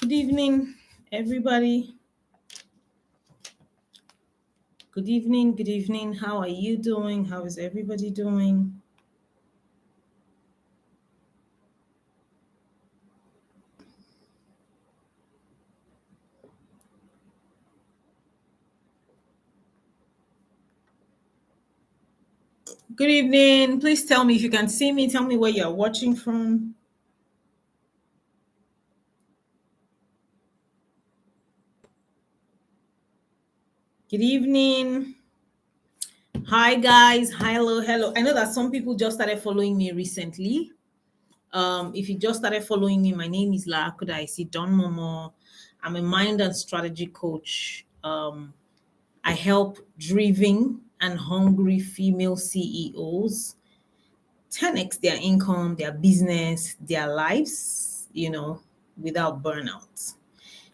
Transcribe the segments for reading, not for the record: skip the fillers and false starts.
Good evening, everybody. Good evening, good evening. How are you doing? How is everybody doing? Good evening. Please tell me if you can see me. Tell me where you're watching from. Good evening. Hi, guys. Hello, hello. I know that some people just started following me recently. If you just started following me, my name is La Kudaisi Don Momo. I'm a mind and strategy coach. I help driven and hungry female CEOs 10x their income, their business, their lives, without burnout.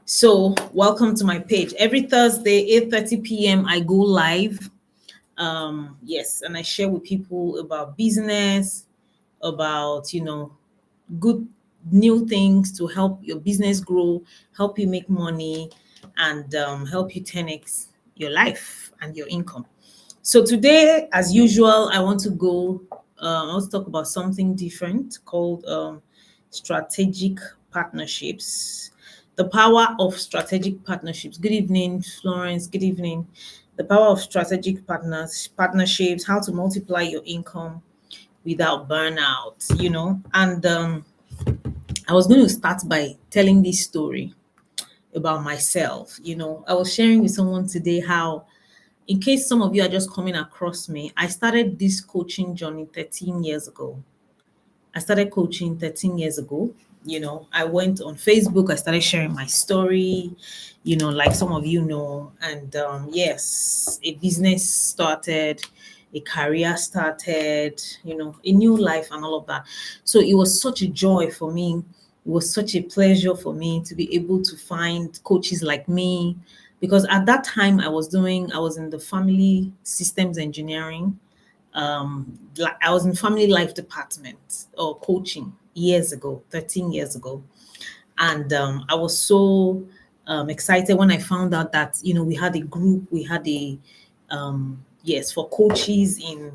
So, welcome to my page. Every Thursday, 8:30 p.m., I go live. Yes, and I share with people about business, about, good new things to help your business grow, help you make money, and help you 10x your life and your income. So today, as usual, I want to talk about something different called strategic partnerships. The power of strategic partnerships. Good evening, Florence. Good evening. The power of strategic partnerships, how to multiply your income without burnout, And I was going to start by telling this story about myself. I was sharing with someone today how, in case some of you are just coming across me, I started this coaching journey 13 years ago. I started coaching 13 years ago. I went on Facebook, I started sharing my story, like some of you know. And yes, a business started, a career started, a new life and all of that. So it was such a joy for me. It was such a pleasure for me to be able to find coaches like me because at that time I was in the family systems engineering. Like I was in family life department or coaching years ago, 13 years ago. And I was so excited when I found out that, we had a group, we had yes, for coaches in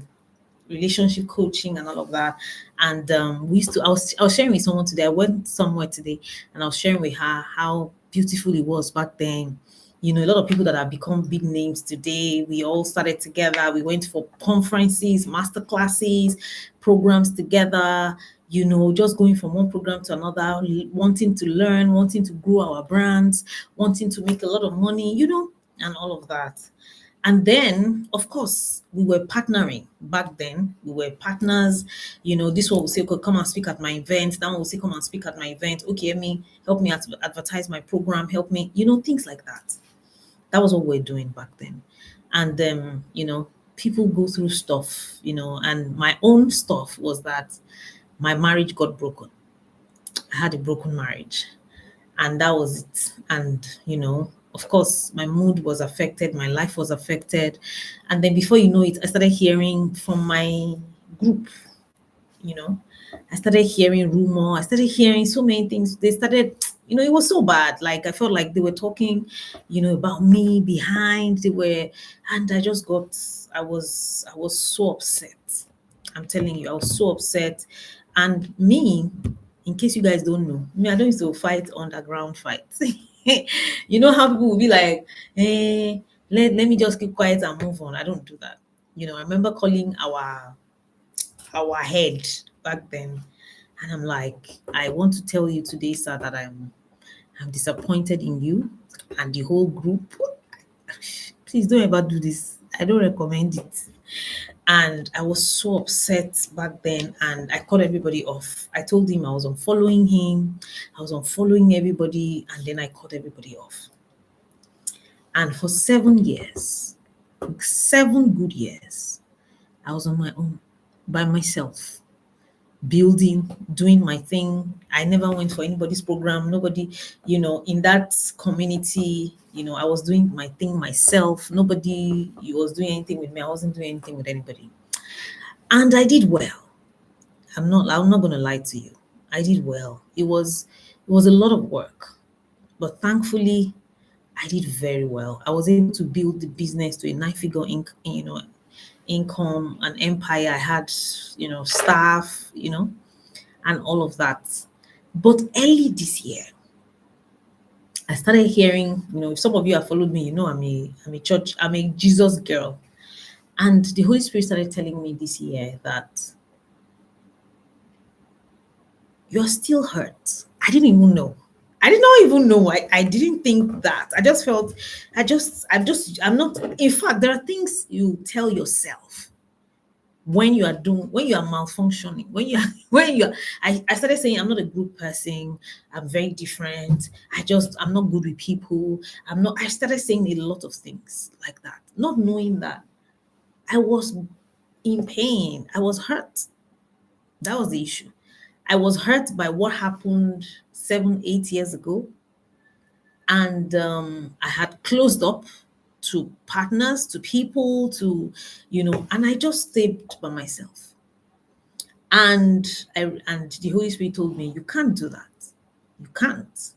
relationship coaching and all of that. And I was sharing with someone today. I went somewhere today and I was sharing with her how beautiful it was back then. A lot of people that have become big names today, we all started together. We went for conferences, master classes, programs together, just going from one program to another, wanting to learn, wanting to grow our brands, wanting to make a lot of money, and all of that. And then, of course, we were partnering back then. We were partners. This one will say, okay, come and speak at my event. That one will say, come and speak at my event. Okay, help me advertise my program. Help me, things like that. That was what we were doing back then. And people go through stuff, and my own stuff was that my marriage got broken. I had a broken marriage and that was it. And of course my mood was affected, my life was affected. And then before you know it, I started hearing from my group, you know I started hearing rumor, I started hearing so many things. They started, it was so bad. Like I felt like they were talking, about me behind. They were, and I just got, I was so upset. I'm telling you, I was so upset. And me, in case you guys don't know, me, I don't used to fight underground fights. You know how people will be like, let me just keep quiet and move on. I don't do that. I remember calling our head back then. And I'm like, I want to tell you today, sir, that I'm disappointed in you and the whole group. Please don't ever do this. I don't recommend it. And I was so upset back then, and I cut everybody off. I told him I was unfollowing him, I was unfollowing everybody, and then I cut everybody off. And for 7 years, 7 good years, I was on my own, by myself, building, doing my thing. I never went for anybody's program. Nobody, in that community, I was doing my thing myself. Nobody was doing anything with me. I wasn't doing anything with anybody. And I did well. I'm not gonna lie to you. I did well. It was a lot of work, but thankfully I did very well. I was able to build the business to a nine-figure income, an empire. I had, staff, and all of that. But early this year, I started hearing, if some of you have followed me, I'm a Jesus girl. And the Holy Spirit started telling me this year that you're still hurt. I didn't even know. I did not even know. I didn't think that. I just felt, I'm not, in fact, there are things you tell yourself when you are malfunctioning, I started saying I'm not a good person, I'm very different, I'm not good with people, I started saying a lot of things like that, not knowing that I was in pain. I was hurt. That was the issue. I was hurt by what happened 7, 8 years ago. And I had closed up to partners, to people, and I just stayed by myself. And the Holy Spirit told me, you can't do that. You can't.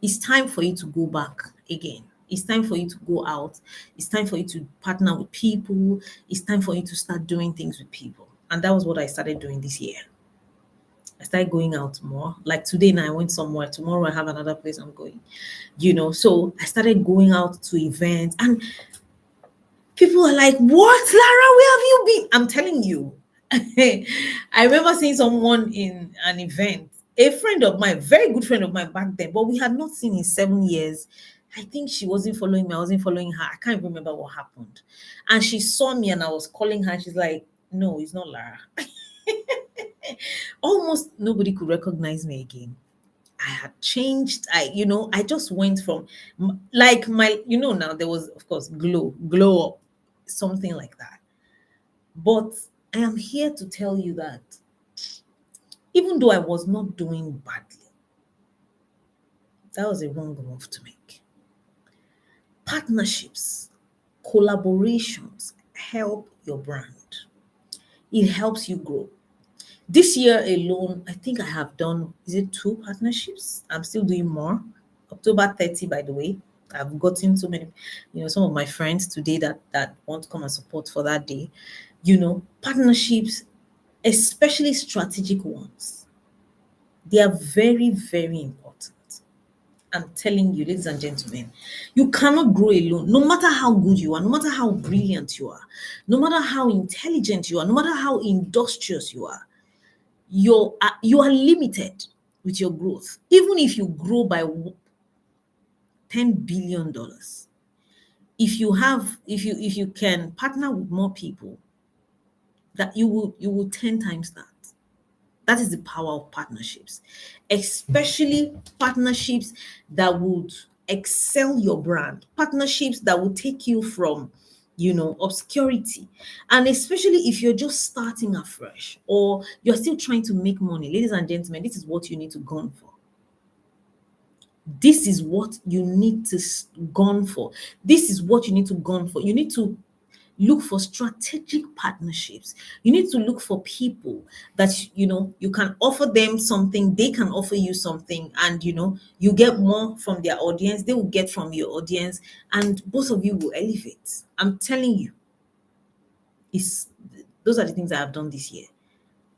It's time for you to go back again. It's time for you to go out. It's time for you to partner with people. It's time for you to start doing things with people. And that was what I started doing this year. I started going out more. Like today now I went somewhere. Tomorrow I have another place I'm going. So I started going out to events, and people are like, "What, Lara? Where have you been?" I'm telling you. I remember seeing someone in an event, a friend of mine, very good friend of mine back then, but we had not seen in 7 years. I think she wasn't following me. I wasn't following her. I can't remember what happened. And she saw me and I was calling her. She's like, "No, it's not Lara." Almost nobody could recognize me again. I had changed. I just went from like now there was, of course, glow up, something like that. But I am here to tell you that even though I was not doing badly, that was a wrong move to make. Partnerships, collaborations help your brand. It helps you grow. This year alone, I think I have done, is it 2 partnerships? I'm still doing more. October 30, by the way. I've gotten so many, some of my friends today that want to come and support for that day. Partnerships, especially strategic ones, they are very, very important. I'm telling you, ladies and gentlemen, you cannot grow alone, no matter how good you are, no matter how brilliant you are, no matter how intelligent you are, no matter how industrious you are. You are limited with your growth. Even if you grow by $10 billion, if you can partner with more people, that you will 10 times that. That is the power of partnerships, especially partnerships that would excel your brand, partnerships that will take you from, obscurity. And especially if you're just starting afresh or you're still trying to make money, ladies and gentlemen, this is what you need to gun for. This is what you need to gun for. This is what you need to gun for. You need to look for strategic partnerships. You need to look for people that you can offer them something, they can offer you something, and you get more from their audience, they will get from your audience, and both of you will elevate. I'm telling you, it's those are the things I have done this year.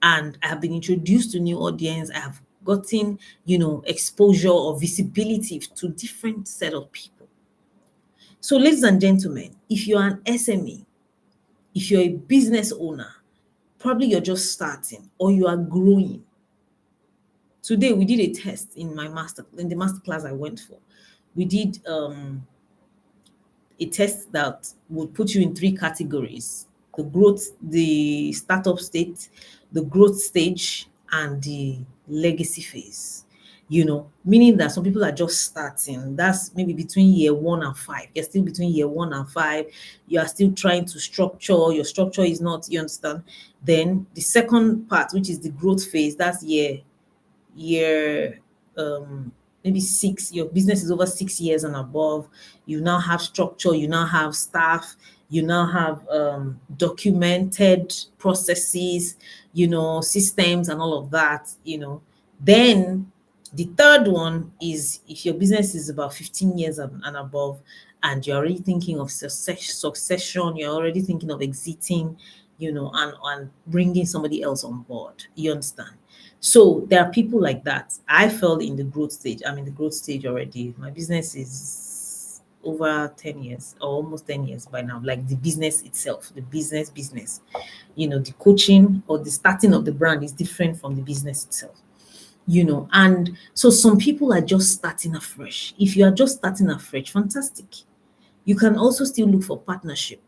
And I have been introduced to new audience. I have gotten, exposure or visibility to different set of people. So, ladies and gentlemen, if you're an SME, if you're a business owner, probably you're just starting or you are growing, Today we did a test in the master class I went for. We did a test that would put you in three categories: the growth, the startup state, the growth stage, and the legacy phase. Meaning that some people are just starting. That's maybe between year 1 and 5. You're still between year 1 and 5. You are still trying to structure. Your structure is not, you understand? Then the second part, which is the growth phase, that's year maybe 6. Your business is over 6 years and above. You now have structure, you now have staff, you now have documented processes, systems and all of that. Then the third one is if your business is about 15 years and above, and you're already thinking of succession, you're already thinking of exiting, and bringing somebody else on board. You understand? So there are people like that. I fell in the growth stage. I'm in the growth stage already. My business is over 10 years or almost 10 years by now. Like the business itself, the business. The coaching or the starting of the brand is different from the business itself. And so some people are just starting afresh. If you are just starting afresh, fantastic. You can also still look for partnership,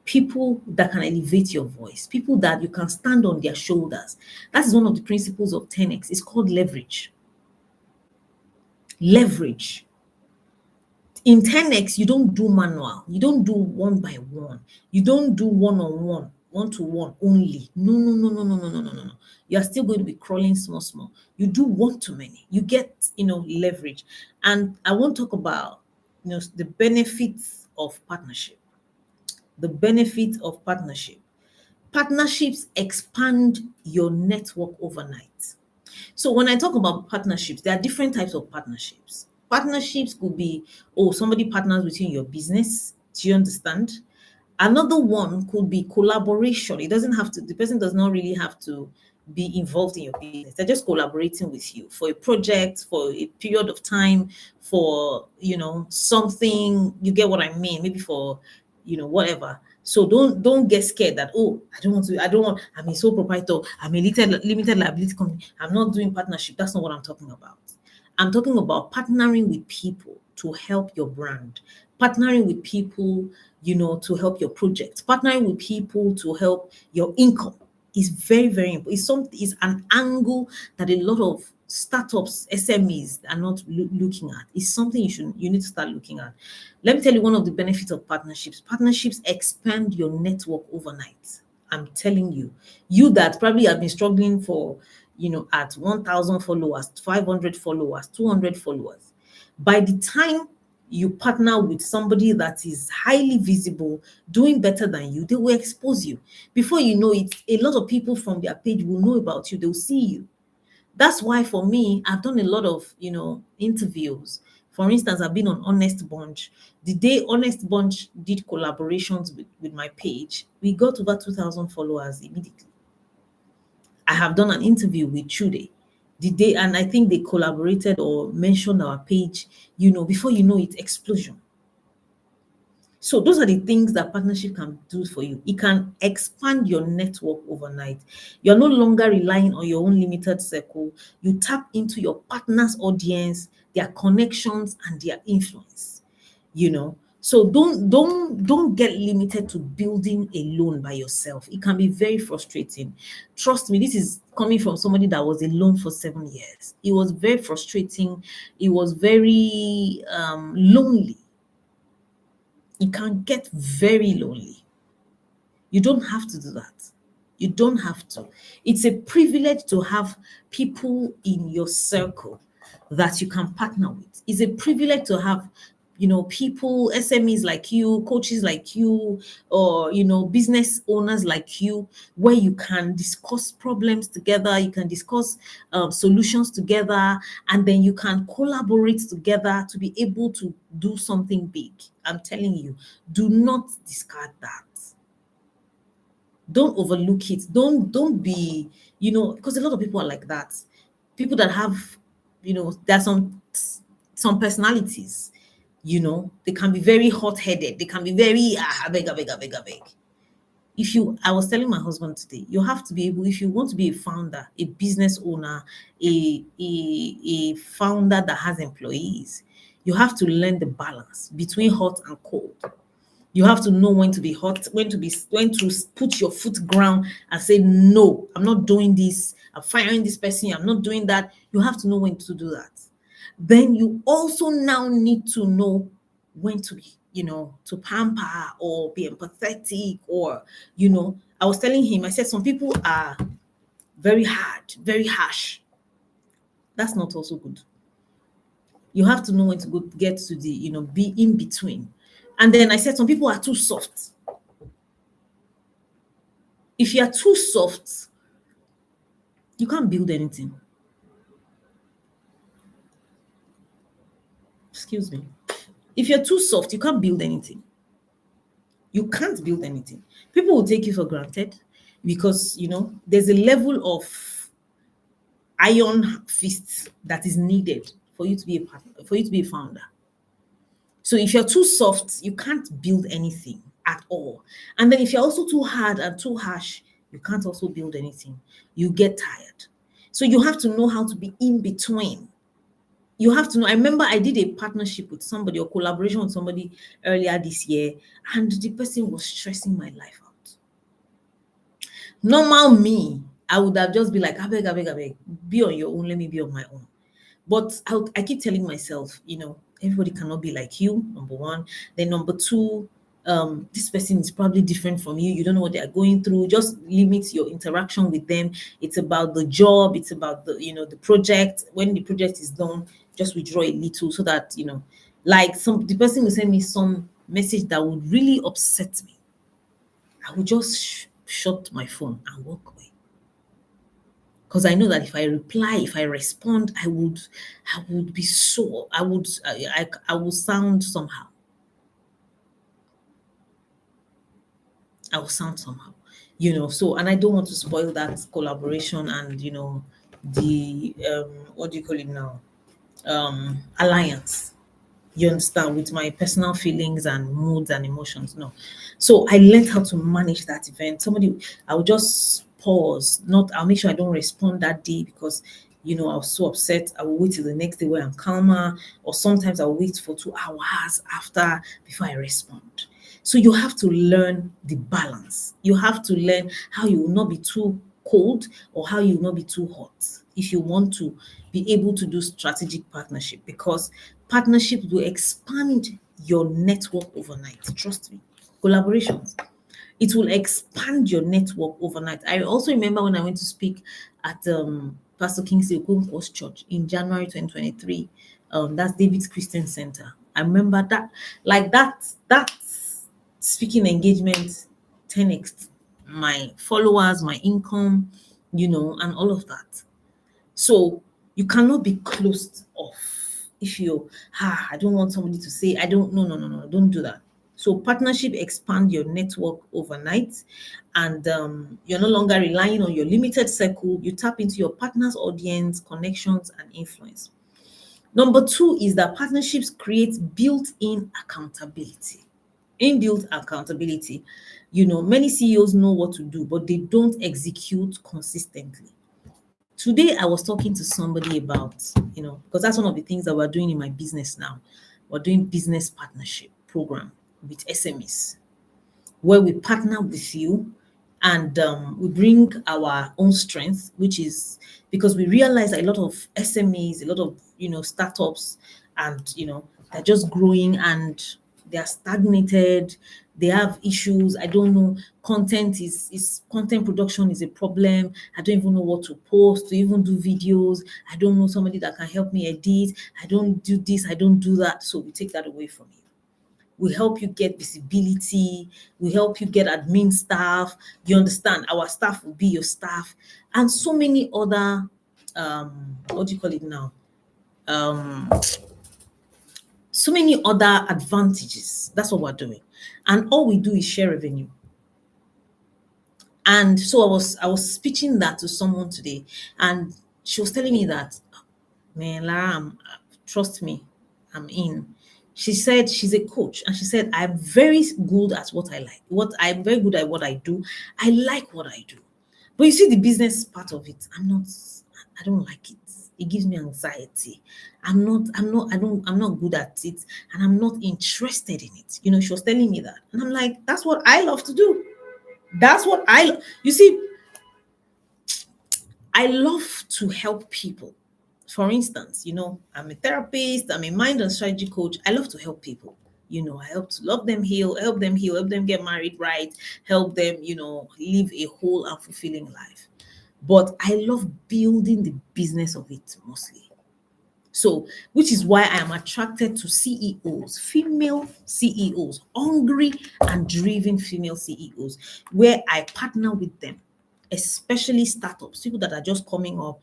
people that can elevate your voice, people that you can stand on their shoulders. That is one of the principles of 10x. It's called leverage. Leverage. In 10x, you don't do manual. You don't do one by one. You don't do one-on-one, one-to-one only. No. You are still going to be crawling small. You do one-to-many. You get, leverage. And I want to talk about, the benefits of partnership. The benefit of partnership. Partnerships expand your network overnight. So when I talk about partnerships, there are different types of partnerships. Partnerships could be, somebody partners with you in your business. Do you understand? Another one could be collaboration. It doesn't have to, the person does not really have to be involved in your business. They're just collaborating with you for a project, for a period of time, for, something, you get what I mean? Maybe for, whatever. So don't get scared that, I'm a sole proprietor, I'm a limited liability company, I'm not doing partnership. That's not what I'm talking about. I'm talking about partnering with people to help your brand, partnering with people, to help your project, partnering with people to help your income is very, very important. It's an angle that a lot of startups, SMEs are not looking at. It's something you need to start looking at. Let me tell you one of the benefits of partnerships. Partnerships expand your network overnight. I'm telling you, you that probably have been struggling for, at 1,000 followers, 500 followers, 200 followers. By the time you partner with somebody that is highly visible, doing better than you, they will expose you. Before you know it, a lot of people from their page will know about you. They'll see you. That's why for me, I've done a lot of, interviews. For instance, I've been on Honest Bunch. The day Honest Bunch did collaborations with my page, we got over 2,000 followers immediately. I have done an interview with Chude the day, and I think they collaborated or mentioned our page, before you know it, explosion. So those are the things that partnership can do for you. It can expand your network overnight. You're no longer relying on your own limited circle. You tap into your partner's audience, their connections, and their influence. So don't get limited to building alone by yourself. It can be very frustrating. Trust me, this is coming from somebody that was alone for 7 years. It was very frustrating. It was very lonely. It can get very lonely. You don't have to do that. You don't have to. It's a privilege to have people in your circle that you can partner with. It's a privilege to have, people, SMEs like you, coaches like you, or, business owners like you, where you can discuss problems together, you can discuss solutions together, and then you can collaborate together to be able to do something big. I'm telling you, do not discard that. Don't overlook it. Don't be, because a lot of people are like that. People that have, there are some personalities, they can be very hot-headed. They can be very, I beg. I was telling my husband today, you have to be able, if you want to be a founder, a business owner, a founder that has employees, you have to learn the balance between hot and cold. You have to know when to be hot, when to put your foot ground and say, no, I'm not doing this. I'm firing this person. I'm not doing that. You have to know when to do that. Then you also now need to know when to, to pamper or be empathetic or, I was telling him, I said, some people are very hard, very harsh. That's not also good. You have to know when to get to the, be in between. And then I said, some people are too soft. If you are too soft, you can't build anything. Excuse me. If you're too soft, you can't build anything. You can't build anything. People will take you for granted because, there's a level of iron fist that is needed for you to be a partner, for you to be a founder. So if you're too soft, you can't build anything at all. And then if you're also too hard and too harsh, you can't also build anything. You get tired. So you have to know how to be in between. You have to know. I remember I did a partnership with somebody or collaboration with somebody earlier this year, and the person was stressing my life out. Normal me, I would have just been like, I beg, be on your own, let me be on my own. But I keep telling myself, everybody cannot be like you, number one. Then number two, this person is probably different from you. You don't know what they are going through. Just limit your interaction with them. It's about the job. It's about the project. When the project is done, just withdraw a little so that, like the person will send me some message that would really upset me. I would just shut my phone and walk away. Because I know that if I reply, if I respond, I would be sore. I would sound somehow. I will sound somehow, So, and I don't want to spoil that collaboration and the what do you call it now? Alliance. You understand, with my personal feelings and moods and emotions. No. So I learned how to manage that event. I will just pause, not I'll make sure I don't respond that day because I was so upset. I will wait till the next day where I'm calmer, or sometimes I'll wait for 2 hours after before I respond. So you have to learn the balance. You have to learn how you will not be too cold or how you will not be too hot if you want to be able to do strategic partnership, because partnership will expand your network overnight. Trust me. Collaborations, it will expand your network overnight. I also remember when I went to speak at Pastor Kingsley Okonkwo's church in January 2023. That's David's Christian Center. I remember that, like that speaking engagement 10x my followers, my income, and all of that. So you cannot be closed off. If I don't want somebody to say, I don't, no, don't do that. So partnership expand your network overnight, and you're no longer relying on your limited circle. You tap into your partner's audience, connections, and influence. Number two is that partnerships create built-in accountability. Inbuilt accountability. Many CEOs know what to do, but they don't execute consistently. Today, I was talking to somebody about, because that's one of the things that we're doing in my business now. We're doing business partnership program with SMEs, where we partner with you and we bring our own strength, which is because we realize a lot of SMEs, a lot of, startups, and, they're just growing and they are stagnated. They have issues. I don't know. Content production is a problem. I don't even know what to post, to even do videos. I don't know somebody that can help me edit. I don't do this. I don't do that. So we take that away from you. We help you get visibility. We help you get admin staff. You understand? Our staff will be your staff, and so many other what do you call it now? So many other advantages. That's what we're doing, and all we do is share revenue. And so I was pitching that to someone today, and she was telling me that, man, Lara, trust me, I'm in. She said she's a coach, and she said, I'm very good at what I like. What I'm very good at what I do. I like what I do. But you see the business part of it, I don't like it. It gives me anxiety. I'm not good at it, and I'm not interested in it. She was telling me that. And I'm like, that's what I love to do. That's what you see, I love to help people. For instance, I'm a therapist, I'm a mind and strategy coach. I love to help people. I help to love them heal, help them get married right, help them, live a whole and fulfilling life. But I love building the business of it mostly. So, which is why I am attracted to CEOs, female CEOs, hungry and driven female CEOs, where I partner with them, especially startups, people that are just coming up.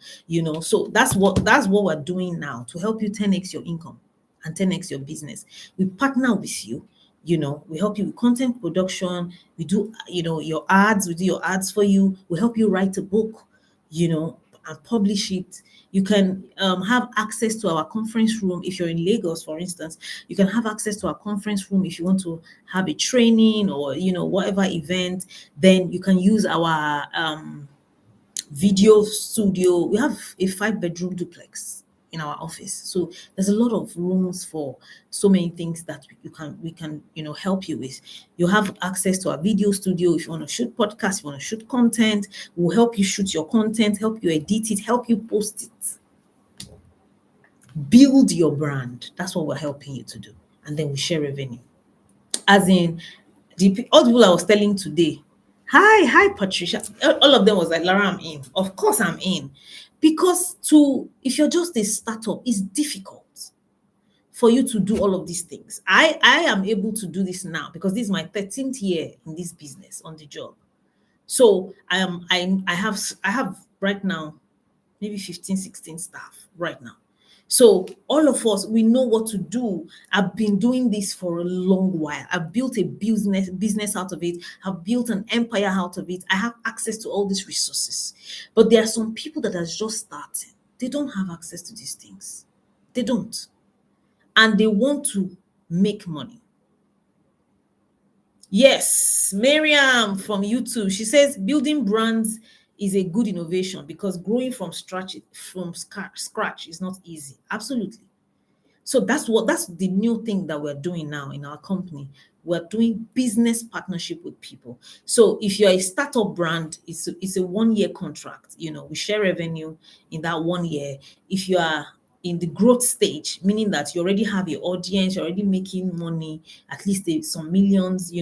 So that's what we're doing now to help you 10x your income and 10x your business. We partner with you. We help you with content production. We do, your ads. We do your ads for you. We help you write a book, and publish it. You can have access to our conference room if you're in Lagos, for instance. You can have access to our conference room if you want to have a training or whatever event. Then you can use our video studio. We have a 5-bedroom duplex in our office, so there's a lot of rooms for so many things that we can help you with. You have access to our video studio. If you want to shoot podcasts, if you want to shoot content, we'll help you shoot your content, help you edit it, help you post it, build your brand. That's what we're helping you to do. And then we share revenue. As in, all the people I was telling today, hi Patricia, all of them was like, Lara, I'm in. Of course I'm in. Because if you're just a startup, it's difficult for you to do all of these things. I am able to do this now because this is my 13th year in this business on the job. So I have right now maybe 15, 16 staff right now. So all of us, we know what to do. I've been doing this for a long while. I've built a business out of it. I've built an empire out of it. I have access to all these resources. But there are some people that are just starting. They don't have access to these things. They don't. And they want to make money. Yes, Miriam from YouTube. She says building brands is a good innovation because growing from scratch is not easy. Absolutely. So that's the new thing that we're doing now in our company. We're doing business partnership with people. So if you're a startup brand, it's a 1-year contract. We share revenue in that 1 year. If you are in the growth stage, meaning that you already have your audience, you're already making money, at least some millions,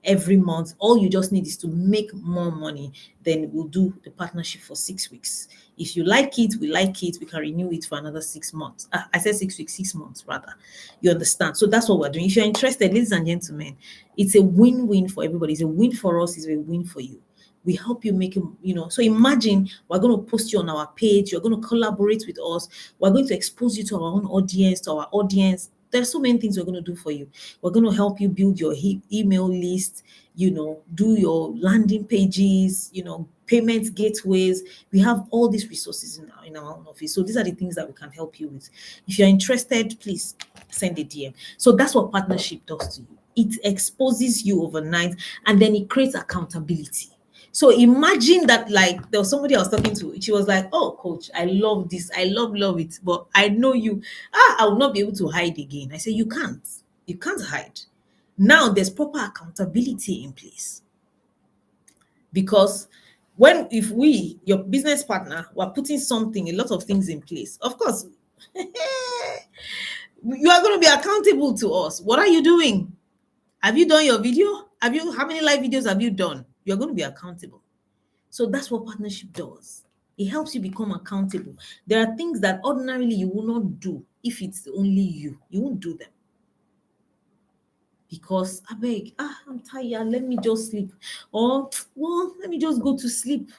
every month. All you just need is to make more money. Then we'll do the partnership for 6 weeks. If you like it, we like it, we can renew it for another 6 months. I said 6 weeks, 6 months rather. You understand? So that's what we're doing. If you're interested, ladies and gentlemen, it's a win-win for everybody. It's a win for us, it's a win for you. We help you make so imagine we're going to post you on our page, you're going to collaborate with us, we're going to expose you to our own audience, to our audience. There's so many things we're going to do for you. We're going to help you build your email list, do your landing pages, payment gateways. We have all these resources in our own office. So these are the things that we can help you with. If you're interested, please send a DM. So that's what partnership does to you. It exposes you overnight, and then it creates accountability. So imagine that, like, there was somebody I was talking to. She was like, "Oh, coach, I love this. I love it. But I know you. I will not be able to hide again." I said, "You can't. You can't hide. Now there's proper accountability in place. Because if we, your business partner, were putting a lot of things in place, of course, you are going to be accountable to us. What are you doing? Have you done your video? How many live videos have you done? You're going to be accountable. So that's what partnership does. It helps you become accountable. There are things that ordinarily you will not do if it's only you. You won't do them. Because I'm tired. Let me just sleep. Or, well, let me just go to sleep.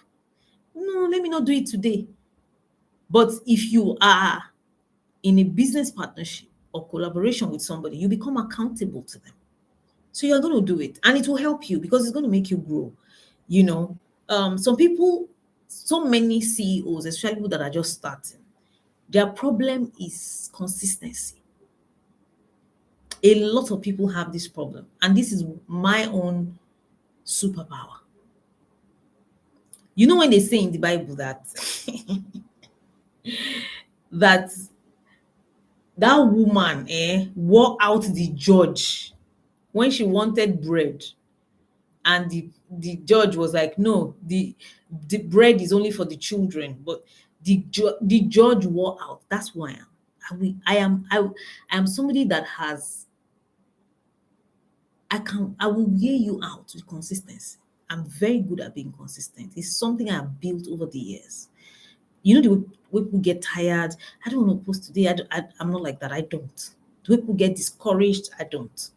No, let me not do it today. But if you are in a business partnership or collaboration with somebody, you become accountable to them. So you're going to do it, and it will help you because it's going to make you grow. Some people, so many CEOs, especially people that are just starting, their problem is consistency. A lot of people have this problem, and this is my own superpower. You know when they say in the Bible that that that woman wore out the judge when she wanted bread, and the judge was like, no, the bread is only for the children, but the judge wore out. That's who I am. I am somebody that has, I will wear you out with consistency. I'm very good at being consistent. It's something I have built over the years. You know, way people get tired. I don't want to post today. I'm not like that. I don't. The way people get discouraged, I don't.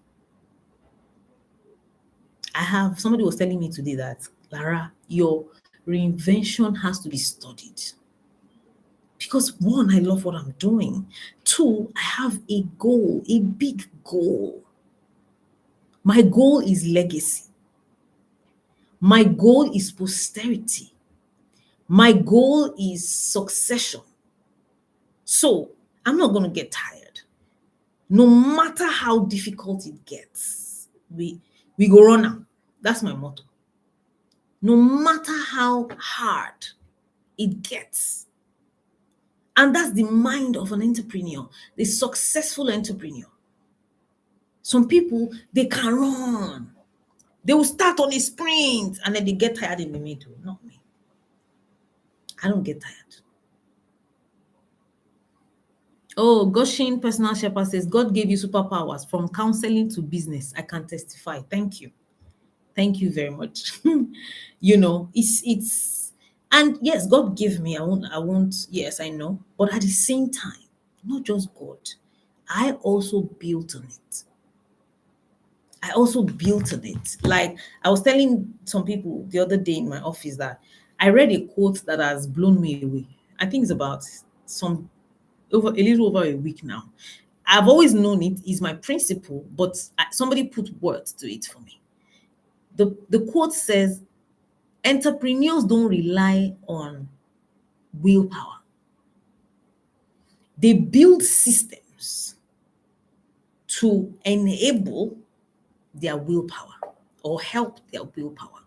I have somebody was telling me today that, Lara, your reinvention has to be studied. Because one, I love what I'm doing. Two, I have a goal, a big goal. My goal is legacy. My goal is posterity. My goal is succession. So I'm not going to get tired. No matter how difficult it gets, we go run out. That's my motto. No matter how hard it gets. And that's the mind of an entrepreneur, the successful entrepreneur. Some people, they can run. They will start on a sprint and then they get tired in the middle. Not me. I don't get tired. Oh, Goshin Personal Shepherd says, God gave you superpowers from counseling to business. I can testify. Thank you. Thank you very much. You know, it's and yes, God gave me. I won't, yes, I know. But at the same time, not just God, I also built on it. I also built on it. Like I was telling some people the other day in my office that I read a quote that has blown me away. I think it's about a little over a week now. I've always known it is my principle, but somebody put words to it for me. The quote says, entrepreneurs don't rely on willpower. They build systems to enable their willpower or help their willpower.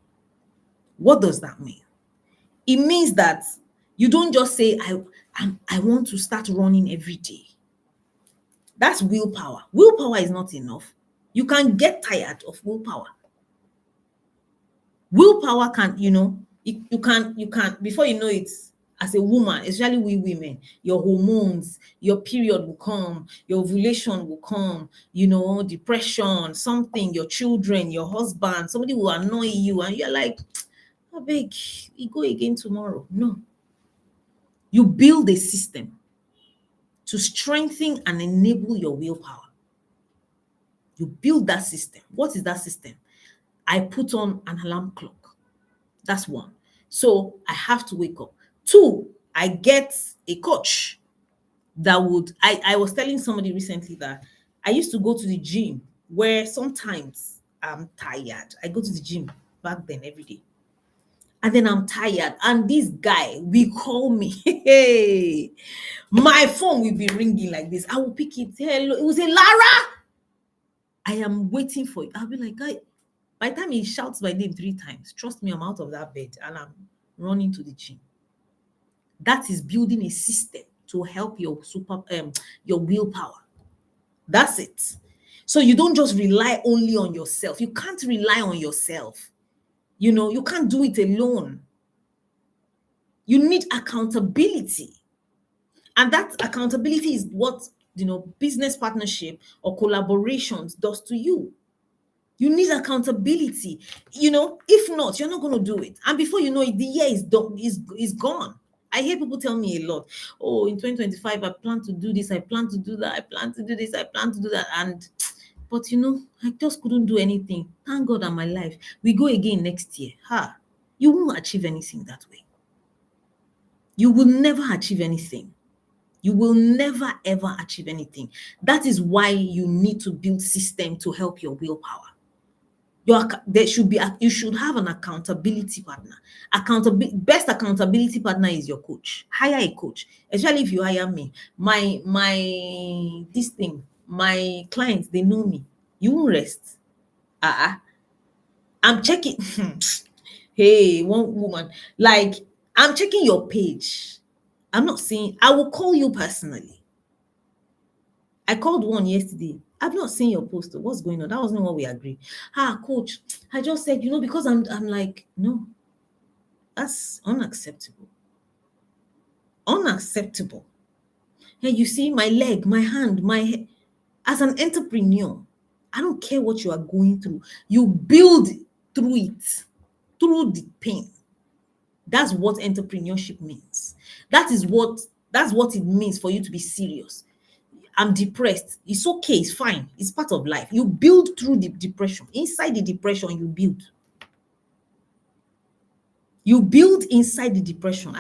What does that mean? It means that you don't just say, I want to start running every day. That's willpower. Willpower is not enough. You can get tired of willpower. Willpower can, you can, before you know it, as a woman, especially we women, your hormones, your period will come, your ovulation will come, depression, something, your children, your husband, somebody will annoy you, and you're like, I beg, we go again tomorrow. No. You build a system to strengthen and enable your willpower. You build that system. What is that system? I put on an alarm clock. That's one. So I have to wake up. Two, I get a coach that would, I was telling somebody recently that I used to go to the gym where sometimes I'm tired. I go to the gym back then every day. And then I'm tired. And this guy will call me. Hey, my phone will be ringing like this. I will pick it. Hello. It will say, Lara, I am waiting for you. I'll be like, guy, by the time he shouts my name 3 times, trust me, I'm out of that bed and I'm running to the gym. That is building a system to help your willpower. That's it. So you don't just rely only on yourself. You can't rely on yourself. You can't do it alone. You need accountability. And that accountability is what, business partnership or collaborations does to you. You need accountability. If not, you're not going to do it. And before you know it, the year is done, is gone. I hear people tell me a lot, oh, in 2025, I plan to do this, I plan to do that, I plan to do this, I plan to do that. But I just couldn't do anything. Thank God I'm alive. We go again next year. You won't achieve anything that way. You will never achieve anything. You will never, ever achieve anything. That is why you need to build system to help your willpower. You should have an accountability partner. Best accountability partner is your coach. Hire a coach, especially if you hire me. My this thing, my clients, they know me. You won't rest. I'm checking. Hey, one woman, like, I'm checking your page. I'm not saying I will call you personally. I called one yesterday. I've not seen your post. What's going on? That wasn't what we agreed. Coach, I just said, because I'm like, no, that's unacceptable. Unacceptable. Hey, you see my leg, my hand, my head. As an entrepreneur, I don't care what you are going through. You build through it, through the pain. That's what entrepreneurship means. That's what it means for you to be serious. I'm depressed. It's okay, it's fine. It's part of life. You build through the depression. Inside the depression, you build. You build inside the depression.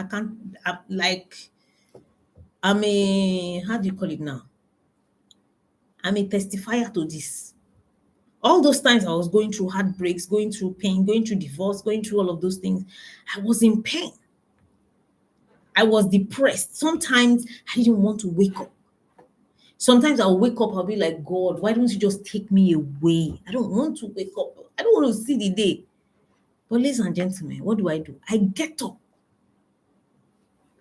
I'm a, how do you call it now? I'm a testifier to this. All those times I was going through heartbreaks, going through pain, going through divorce, going through all of those things, I was in pain. I was depressed. Sometimes I didn't want to wake up. Sometimes I'll wake up, I'll be like, God, why don't you just take me away? I don't want to wake up. I don't want to see the day. But ladies and gentlemen, what do? I get up,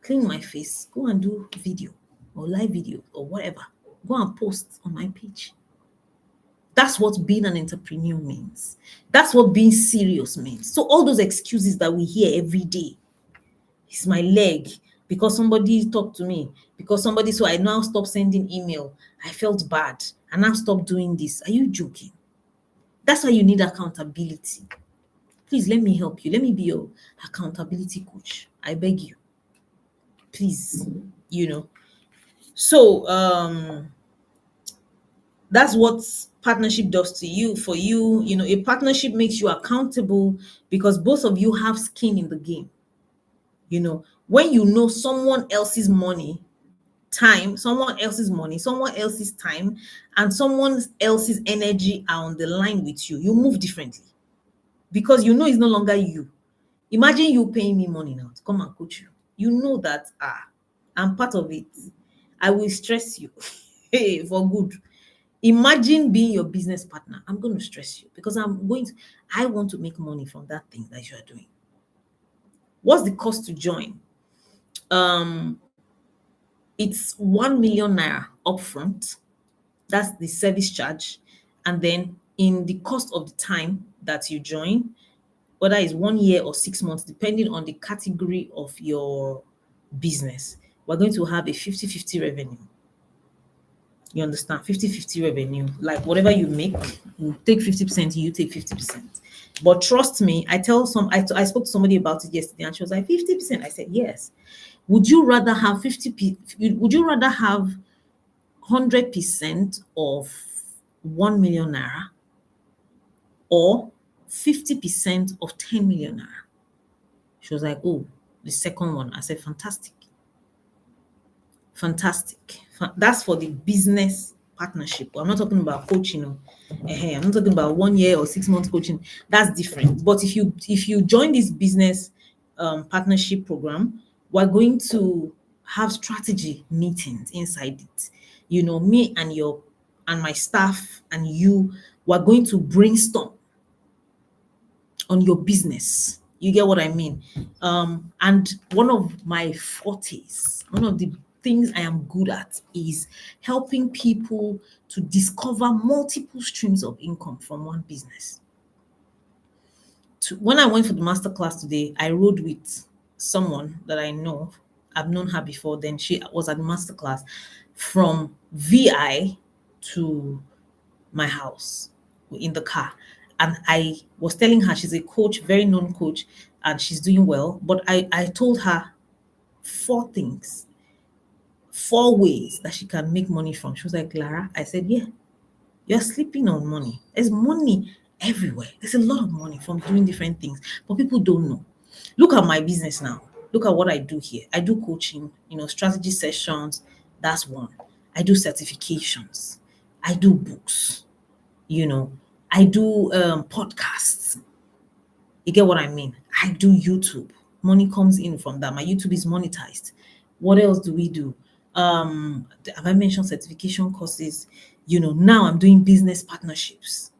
clean my face, go and do video or live video or whatever. Go and post on my page. That's what being an entrepreneur means. That's what being serious means. So all those excuses that we hear every day, it's my leg, because somebody talked to me, because somebody, so I now stop sending email. I felt bad and now stop doing this. Are you joking? That's why you need accountability. Please let me help you. Let me be your accountability coach. I beg you. Please, So that's what partnership does to you. For you, a partnership makes you accountable because both of you have skin in the game. When you know someone else's money, someone else's time, and someone else's energy are on the line with you, you move differently because it's no longer you. Imagine you paying me money now to come and coach you. You know that I'm part of it. I will stress you hey, for good. Imagine being your business partner. I'm going to stress you because I want to make money from that thing that you are doing. What's the cost to join? It's 1 million naira upfront. That's the service charge. And then in the cost of the time that you join, whether it's 1 year or 6 months, depending on the category of your business, we're going to have a 50-50 revenue. You understand? 50-50 revenue. Like whatever you make, you take 50%, you take 50%. But trust me, I spoke to somebody about it yesterday and she was like, 50%. I said, yes. Would you rather have 100% of 1 million naira or 50% of 10 million naira? She was like, oh, the second one. I said, fantastic. Fantastic. That's for the business partnership. I'm not talking about coaching. I'm not talking about 1 year or 6 months coaching. That's different. But if you join this business partnership program, we're going to have strategy meetings inside it. Me and my staff and you, we're going to brainstorm on your business. You get what I mean? And one of my fortes, one of the things I am good at is helping people to discover multiple streams of income from one business. When I went for the masterclass today, I rode with someone that I know. I've known her before. Then she was at the masterclass from VI to my house in the car. And I was telling her she's a coach, very known coach, and she's doing well. But I told her 4 things, 4 ways that she can make money from. She was like, Lara, I said, yeah, you're sleeping on money. There's money everywhere. There's a lot of money from doing different things, but people don't know. Look at my business now. Look at what I do here. I do coaching, strategy sessions. That's one. I do certifications. I do books. I do podcasts. You get what I mean? I do YouTube. Money comes in from that. My YouTube is monetized. What else do we do? Have I mentioned certification courses? Now I'm doing business partnerships.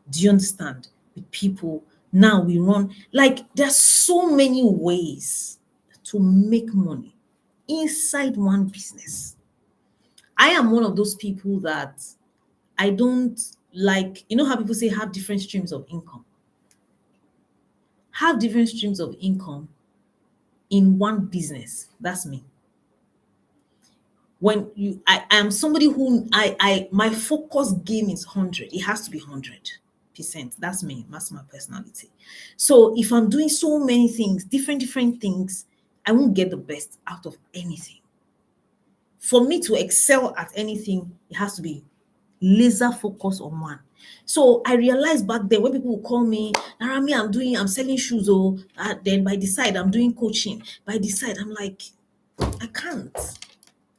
Do you understand? With people. Now we run, like, there's so many ways to make money inside one business. I am one of those people that I don't like, how people say have different streams of income. Have different streams of income in one business. That's me. When I am somebody who my focus game is 100. It has to be 100%. That's me. That's my personality. So if I'm doing so many things, different things, I won't get the best out of anything. For me to excel at anything, it has to be laser focus on one. So I realized back then when people would call me, Narami, I'm selling shoes, then by the side I'm doing coaching. By the side, I'm like, I can't.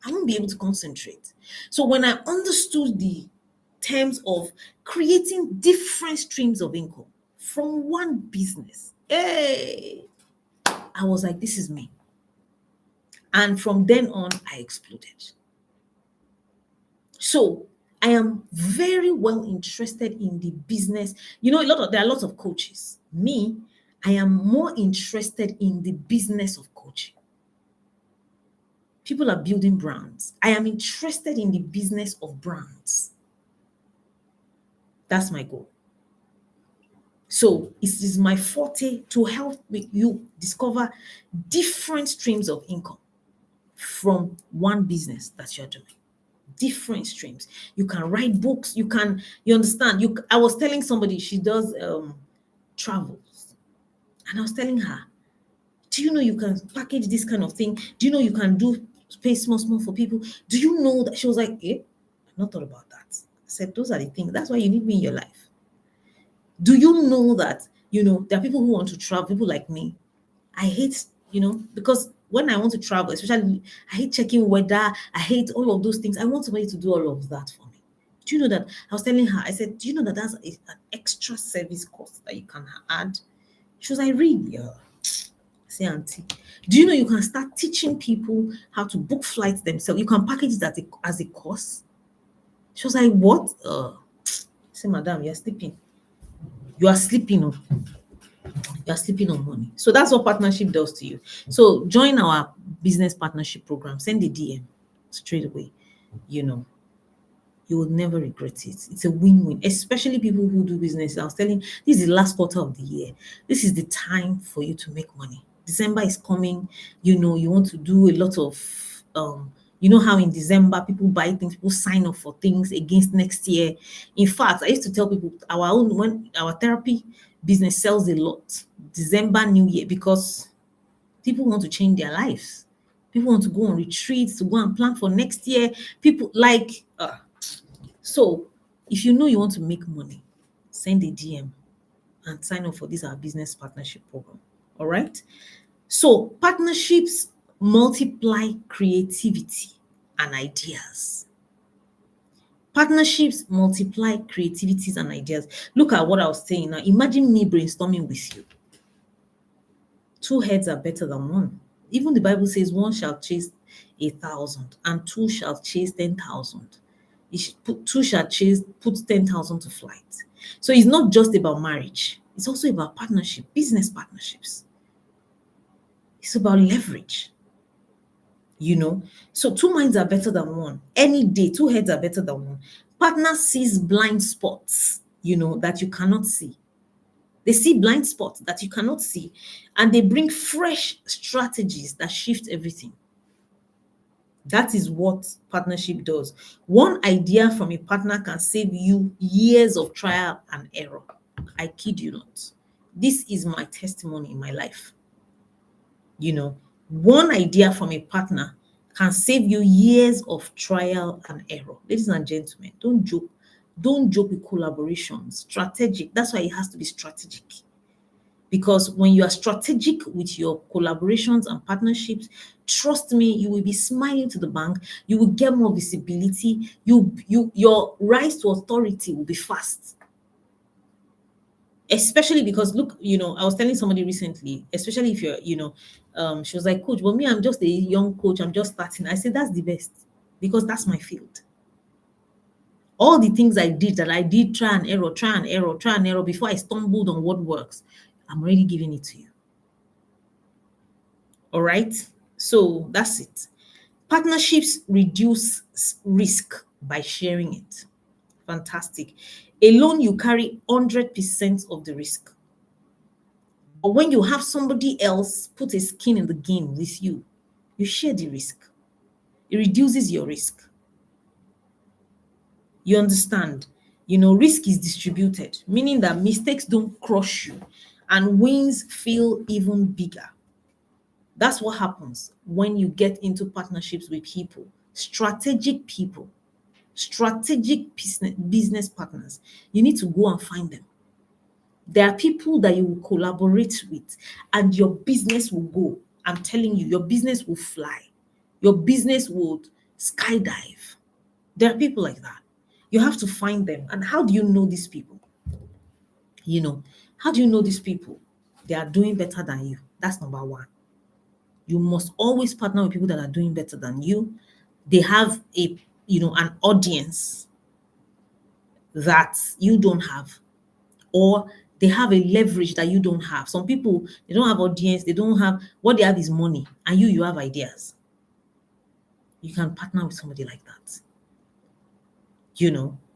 I won't be able to concentrate. So when I understood the terms of creating different streams of income from one business, hey, I was like, this is me. And from then on, I exploded. So I am very well interested in the business. There are lots of coaches. Me, I am more interested in the business of coaching. People are building brands. I am interested in the business of brands. That's my goal. So it is my forte to help you discover different streams of income from one business that you're doing. Different streams. You can write books. You understand. I was telling somebody she does travels, and I was telling her, do you know you can package this kind of thing? Do you know you can do space small for people? Do you know that? She was like, I've not thought about that. I said, those are the things. That's why you need me in your life. Do you know that, there are people who want to travel, people like me. I hate, because when I want to travel, especially, I hate checking weather. I hate all of those things. I want somebody to do all of that for me. Do you know that? I was telling her, I said, do you know that that's an extra service cost that you can add? She was like, really? Yeah. I say, auntie, do you know you can start teaching people how to book flights themselves? You can package that as a course. She was like, what? I say, madam, you're sleeping. You are sleeping on. You're sleeping on money. So that's what partnership does to you. So join our business partnership program. Send a DM straight away. You will never regret it. It's a win-win, especially people who do business. I was telling, this is the last quarter of the year. This is the time for you to make money. December is coming. You want to do a lot of how in December people buy things, people sign up for things against next year. In fact, I used to tell people when our therapy business sells a lot December, New Year, because people want to change their lives. People want to go on retreats, to go and plan for next year. People like so if you know you want to make money, send a DM and sign up for this our business partnership program. All right. So partnerships multiply creativity and ideas. Partnerships multiply creativities and ideas. Look at what I was saying now. Imagine me brainstorming with you. 2 heads are better than one. Even the Bible says one shall chase 1,000 and two shall chase 10,000. Two shall put 10,000 to flight. So it's not just about marriage. It's also about partnership, business partnerships. It's about leverage. So 2 minds are better than one. Any day, 2 heads are better than one. Partner sees blind spots, that you cannot see. They see blind spots that you cannot see, and they bring fresh strategies that shift everything. That is what partnership does. One idea from a partner can save you years of trial and error. I kid you not. This is my testimony in my life. One idea from a partner can save you years of trial and error. Ladies and gentlemen, don't joke. Don't joke with collaborations. Strategic. That's why it has to be strategic. Because when you are strategic with your collaborations and partnerships, trust me, you will be smiling to the bank. You will get more visibility. Your rise to authority will be fast. Especially because look, I was telling somebody recently, especially if you're, she was like, coach, but me, I'm just a young coach. I'm just starting. I said, that's the best because that's my field. All the things I did that I did try and error, try and error, try and error before I stumbled on what works, I'm already giving it to you. All right. So that's it. Partnerships reduce risk by sharing it. Fantastic. Alone, you carry 100% of the risk. But when you have somebody else put a skin in the game with you, you share the risk. It reduces your risk. You understand? Risk is distributed, meaning that mistakes don't crush you and wins feel even bigger. That's what happens when you get into partnerships with people, strategic business partners. You need to go and find them. There are people that you will collaborate with and your business will go. I'm telling you, your business will fly. Your business will skydive. There are people like that. You have to find them. And how do you know these people? How do you know these people? They are doing better than you. That's number one. You must always partner with people that are doing better than you. They have an audience that you don't have, or they have a leverage that you don't have. Some people, they don't have audience, they don't have, what they have is money, and you have ideas. You can partner with somebody like that.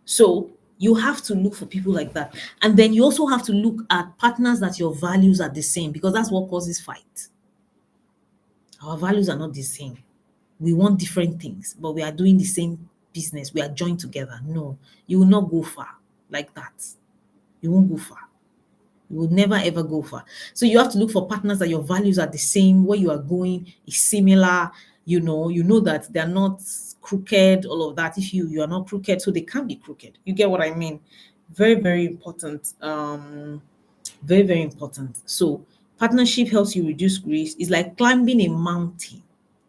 So you have to look for people like that. And then you also have to look at partners that your values are the same, because that's what causes fight. Our values are not the same. We want different things, but we are doing the same business. We are joined together. No, you will not go far like that. You won't go far. You will never ever go far. So you have to look for partners that your values are the same, where you are going is similar. You know that they're not crooked, all of that. If you are not crooked, so they can't be crooked. You get what I mean? Very, very important. Very, very important. So partnership helps you reduce risk. It's like climbing a mountain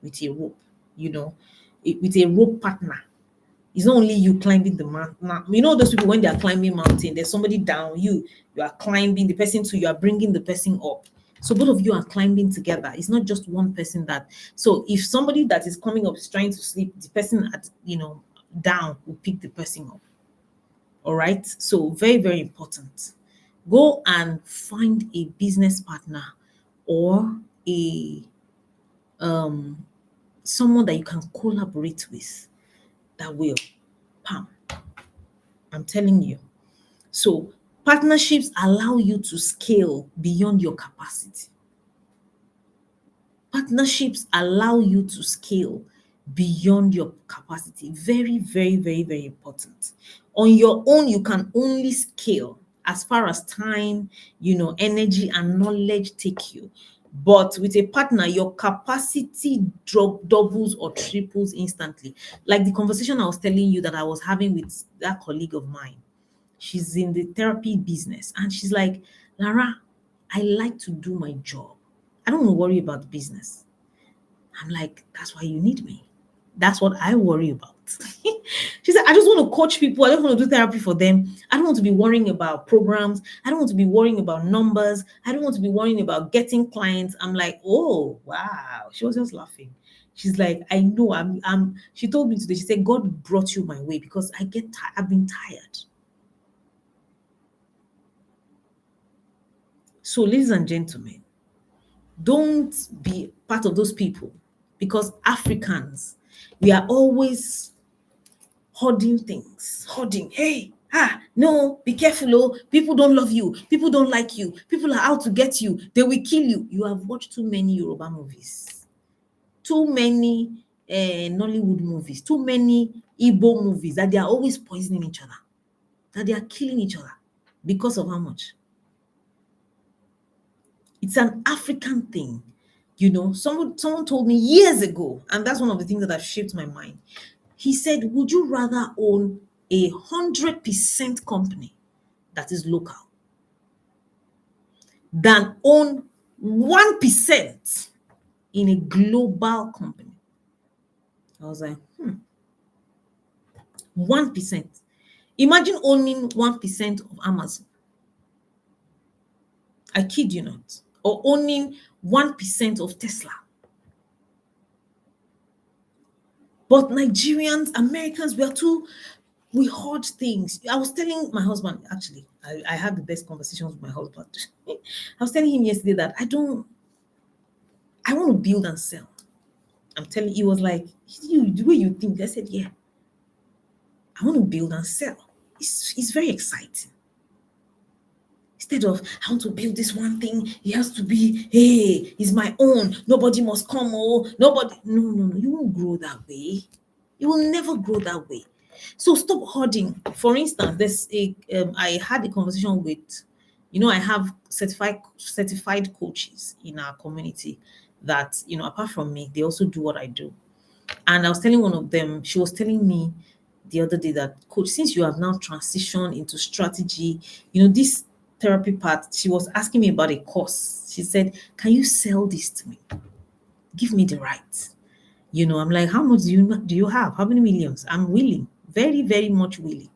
with a rope, with a rope partner. It's not only you climbing the mountain. Those people, when they are climbing mountain, there's somebody down. You are climbing the person, so you are bringing the person up. So both of you are climbing together. It's not just one person that. So if somebody that is coming up is trying to sleep, the person down will pick the person up. All right. So very, very important. Go and find a business partner or a someone that you can collaborate with that will. Pam. I'm telling you. So partnerships allow you to scale beyond your capacity. Partnerships allow you to scale beyond your capacity. Very, very, very, very important. On your own, you can only scale as far as time, energy and knowledge take you. But with a partner, your capacity doubles or triples instantly. Like the conversation I was telling you that I was having with that colleague of mine. She's in the therapy business and she's like, Lara, I like to do my job. I don't want to worry about the business. I'm like, that's why you need me. That's what I worry about. She said, I just want to coach people. I just want to do therapy for them. I don't want to be worrying about programs. I don't want to be worrying about numbers. I don't want to be worrying about getting clients. I'm like, oh, wow. She was just laughing. She's like, I know. She told me today, she said, God brought you my way because I've been tired. So, ladies and gentlemen, don't be part of those people, because Africans, we are always hoarding things. Hoarding. Hey, no, be careful. Oh, people don't love you. People don't like you. People are out to get you. They will kill you. You have watched too many Yoruba movies, too many Nollywood movies, too many Igbo movies, that they are always poisoning each other, that they are killing each other. Because of how much? It's an African thing. Someone told me years ago, and that's one of the things that have shaped my mind. He said, would you rather own 100% company that is local than own 1% in a global company? I was like, 1%. Imagine owning 1% of Amazon. I kid you not. Or owning 1% of Tesla. But Nigerians, Americans, we are too We hoard things. I was telling my husband, actually, I had the best conversations with my husband. I was telling him yesterday that I want to build and sell. I'm telling you, he was like, you, the way you think. I said, yeah, I want to build and sell. It's very exciting. Instead of, I want to build this one thing, it has to be, hey, it's my own. Nobody must come. Oh, nobody. No, no, no. You won't grow that way. You will never grow that way. So stop hoarding. For instance, I had a conversation with, I have certified coaches in our community that, apart from me, they also do what I do. And I was telling one of them, she was telling me the other day that, coach, since you have now transitioned into strategy, this therapy part, she was asking me about a course. She said, can you sell this to me? Give me the right. I'm like, how much do you have? How many millions? I'm willing, very, very much willing.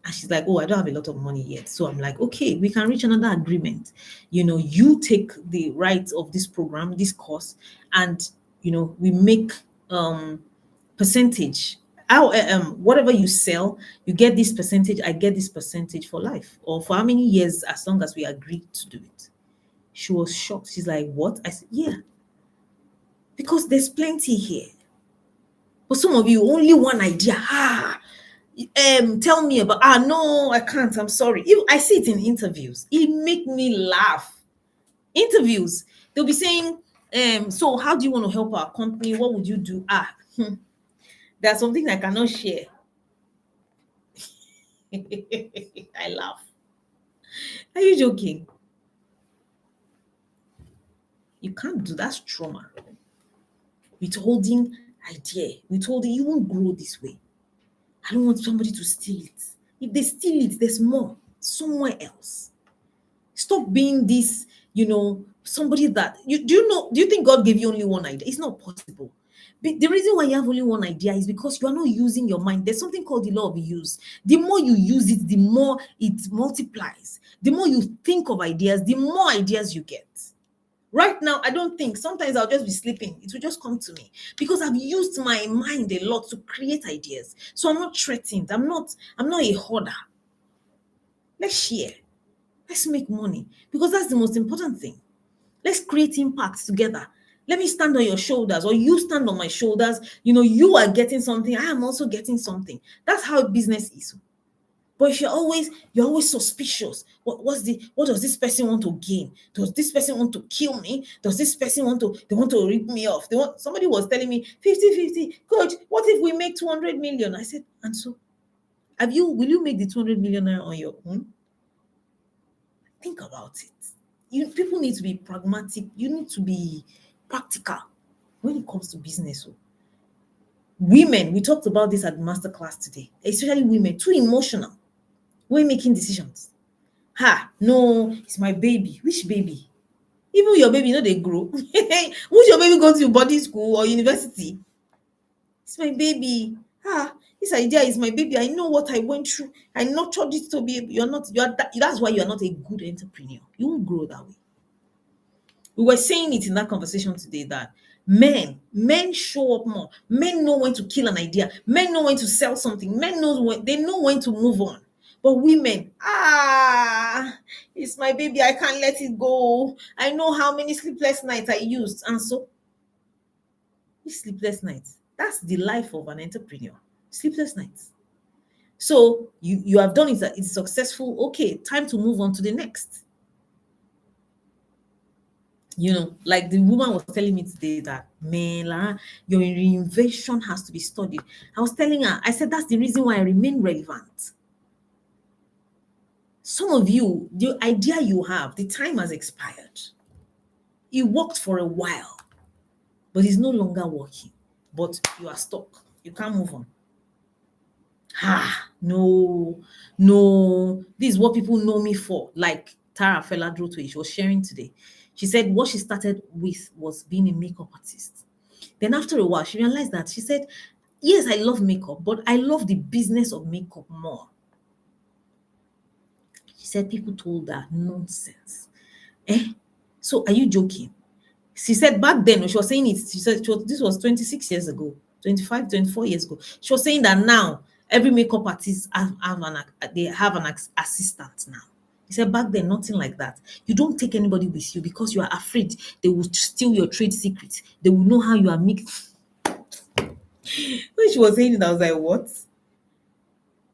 And she's like, oh, I don't have a lot of money yet. So I'm like, okay, we can reach another agreement. You take the right of this program, this course, and we make percentage. Whatever you sell, you get this percentage, I get this percentage for life, or for how many years, as long as we agreed to do it. She was shocked. She's like, what? I said, yeah, because there's plenty here. But some of you, only one idea. Tell me about, no, I can't, I'm sorry. I see it in interviews. It make me laugh. Interviews, they'll be saying, so how do you want to help our company? What would you do? There's something I cannot share. I laugh. Are you joking? You can't do, that's trauma. Withholding idea, withholding, you won't grow this way. I don't want somebody to steal it. If they steal it, there's more somewhere else. Stop being this, somebody that do you think God gave you only one idea? It's not possible. But the reason why you have only one idea is because you are not using your mind. There's something called the law of use. The more you use it, the more it multiplies. The more you think of ideas, the more ideas you get. Right now, I don't think, sometimes I'll just be sleeping. It will just come to me because I've used my mind a lot to create ideas. So I'm not threatened. I'm not a hoarder. Let's share. Let's make money, because that's the most important thing. Let's create impact together. Let me stand on your shoulders, or you stand on my shoulders. You are getting something, I am also getting something. That's how business is. But if you're always suspicious, what does this person want to gain? Does this person want to kill me? Does this person want to rip me off? Somebody was telling me 50-50, coach, what if we make 200 million? I said, and so will you make the 200 million on your own? Think about it. People need to be pragmatic. You need to be practical when it comes to business. Women, we talked about this at the masterclass today, especially women, too emotional when making decisions. No, it's my baby. Which baby? Even your baby, they grow. Who's your baby going to boarding school or university? It's my baby. This idea is my baby. I know what I went through. I nurtured it to be. That's why you're not a good entrepreneur. You won't grow that way. We were saying it in that conversation today that men show up more. Men know when to kill an idea. Men know when to sell something. Men know when to move on. But women, it's my baby. I can't let it go. I know how many sleepless nights I used. And so, these sleepless nights, that's the life of an entrepreneur. Sleepless nights. So you have done it, it's successful. Okay, time to move on to the next. Like the woman was telling me today that, man, Lara, your reinvention has to be studied. I was telling her, I said, that's the reason why I remain relevant. Some of you, the idea you have, the time has expired. It worked for a while, but it's no longer working. But you are stuck. You can't move on. No. This is what people know me for. Like Tara Feladroto, she was sharing today. She said what she started with was being a makeup artist. Then after a while, she realized that, she said, yes, I love makeup, but I love the business of makeup more. She said people told her nonsense. So are you joking? She said back then, she was saying it, she said this was 26 years ago, 25, 24 years ago. She was saying that now, Every makeup artist they have an assistant now. He said back then nothing like that. You don't take anybody with you because you are afraid they will steal your trade secrets. They will know how you are making. When she was saying it, I was like, what?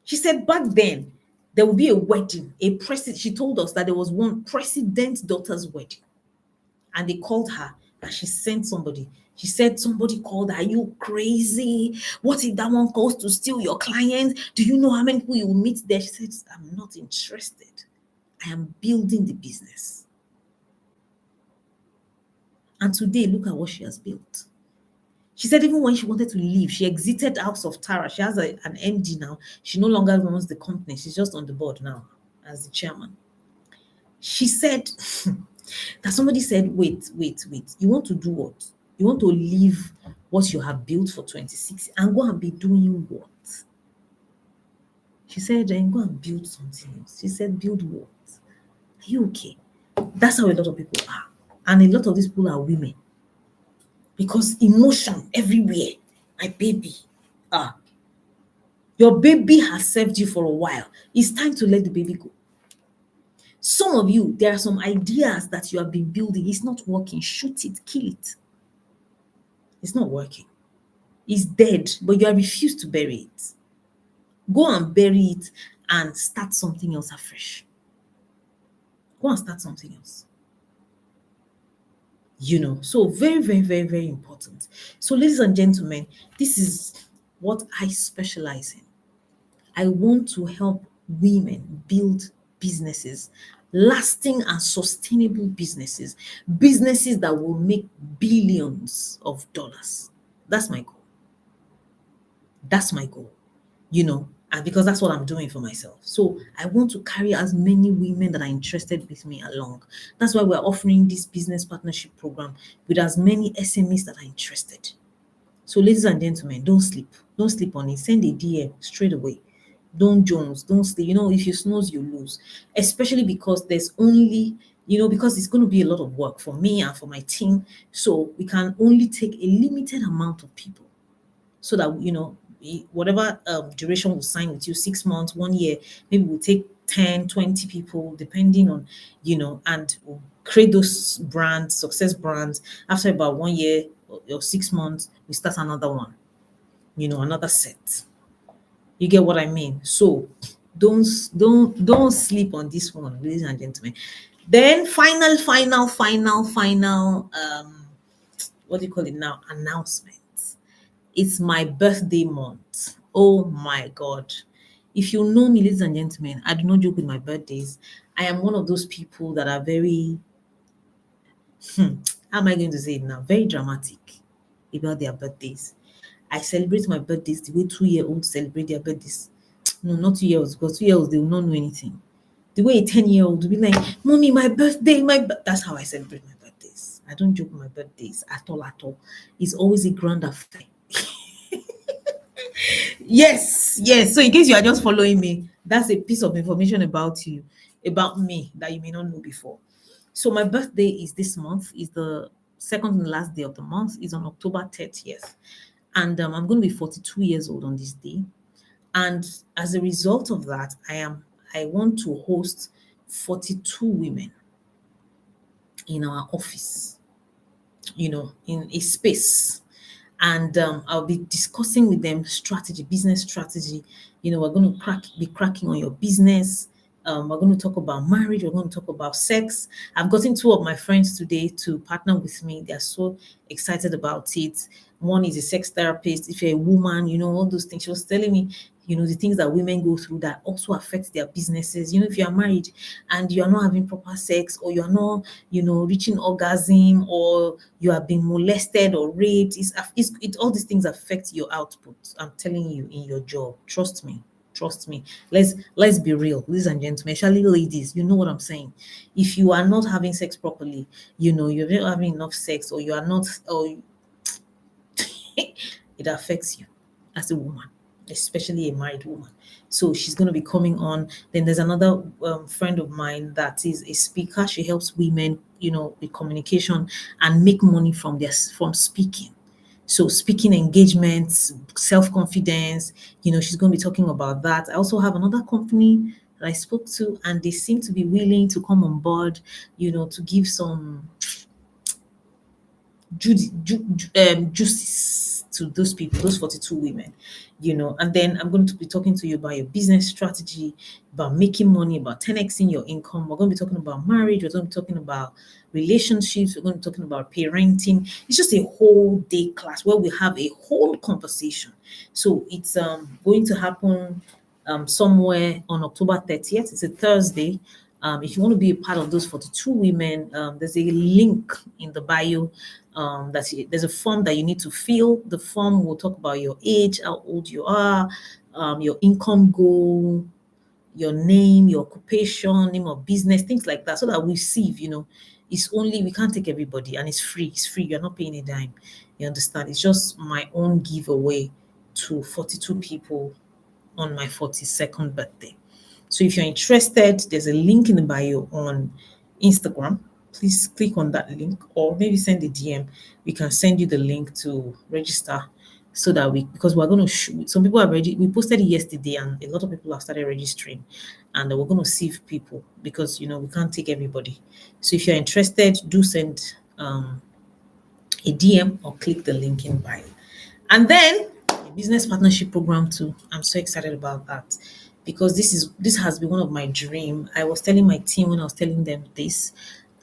She said back then there will be a wedding, a president. She told us that there was one president's daughter's wedding, and they called her and she sent somebody. She said somebody called her, "Are you crazy? What if that one calls to steal your clients? Do you know how many people you will meet there?" She said, "I'm not interested. I am building the business." And today, look at what she has built. She said even when she wanted to leave, she exited House of Tara. She has an MD now. She no longer runs the company. She's just on the board now as the chairman. She said that somebody said, wait. You want to do what? You want to leave what you have built for 26 and go and be doing what? She said, then go and build something else. She said, build what? Are you okay? That's how a lot of people are. And a lot of these people are women. Because emotion everywhere. My baby. Your baby has served you for a while. It's time to let the baby go. Some of you, there are some ideas that you have been building. It's not working. Shoot it, kill it. It's not working. It's dead, but you are refused to bury it. Go and bury it and start something else afresh. Go and start something else. So very, very, very, very important. So, ladies and gentlemen, this is what I specialize in. I want to help women build businesses, lasting and sustainable businesses that will make billions of dollars. That's my goal. That's my goal, and because that's what I'm doing for myself. So I want to carry as many women that are interested with me along. That's why we're offering this business partnership program with as many SMEs that are interested. So, ladies and gentlemen, don't sleep. Don't sleep on it. Send a DM straight away. Don't jones, don't sleep. If you snooze, you lose. Especially because there's only, because it's going to be a lot of work for me and for my team. So we can only take a limited amount of people so that, whatever duration we'll sign with you, 6 months, 1 year, maybe we'll take 10, 20 people, depending on, and we'll create those brands, success brands. After about 1 year or 6 months, we start another one, another set. You get what I mean? So don't sleep on this one, ladies and gentlemen. Then final, what do you call it now? Announcement. It's my birthday month. Oh my God. If you know me, ladies and gentlemen, I do not joke with my birthdays. I am one of those people that are very, how am I going to say it now? Very dramatic about their birthdays. I celebrate my birthdays the way 2-year-olds celebrate their birthdays. No, not 2 year-olds, because 2 year-olds, they will not know anything. The way a 10-year-old will be like, "Mommy, my birthday, that's how I celebrate my birthdays. I don't joke with my birthdays at all. It's always a grand affair. Yes. So in case you are just following me, that's a piece of information about you, about me that you may not know before. So my birthday is this month, is the second and last day of the month, is on October 30th. And I'm going to be 42 years old on this day. And as a result of that, I want to host 42 women in our office, in a space. And I'll be discussing with them strategy, business strategy. We're going to be cracking on your business. We're going to talk about marriage. We're going to talk about sex. I've gotten 2 of my friends today to partner with me. They're so excited about it. One is a sex therapist. If you're a woman, all those things. She was telling me, the things that women go through that also affect their businesses. If you are married and you are not having proper sex, or you are not, reaching orgasm, or you have been molested or raped, all these things affect your output. I'm telling you, in your job. Trust me. Let's be real, ladies and gentlemen, especially ladies. You know what I'm saying. If you are not having sex properly, you're not having enough sex, or you are not, or it affects you as a woman, especially a married woman. So she's going to be coming on. Then there's another friend of mine that is a speaker. She helps women, with communication and make money from speaking. So speaking engagements, self-confidence, she's going to be talking about that. I also have another company that I spoke to, and they seem to be willing to come on board, to give some juices to those people, those 42 women, and then I'm going to be talking to you about your business strategy, about making money, about 10xing your income. We're going to be talking about marriage, we're going to be talking about relationships, we're going to be talking about parenting. It's just a whole day class where we have a whole conversation. So it's going to happen somewhere on October 30th. It's a Thursday. If you want to be a part of those 42 women, there's a link in the bio. There's a form that you need to fill. The form will talk about your age, how old you are, your income goal, your name, your occupation, name of business, things like that, so that we see if, we can't take everybody, and it's free. It's free. You're not paying a dime. You understand? It's just my own giveaway to 42 people on my 42nd birthday. So if you're interested, there's a link in the bio on Instagram. Please click on that link, or maybe send a DM. We can send you the link to register, so that because we're going to some people are ready. We posted it yesterday, and a lot of people have started registering, and we're going to save people because we can't take everybody. So if you're interested, do send a DM or click the link in bio. And then a business partnership program too. I'm so excited about that because this has been one of my dream. I was telling my team when I was telling them this.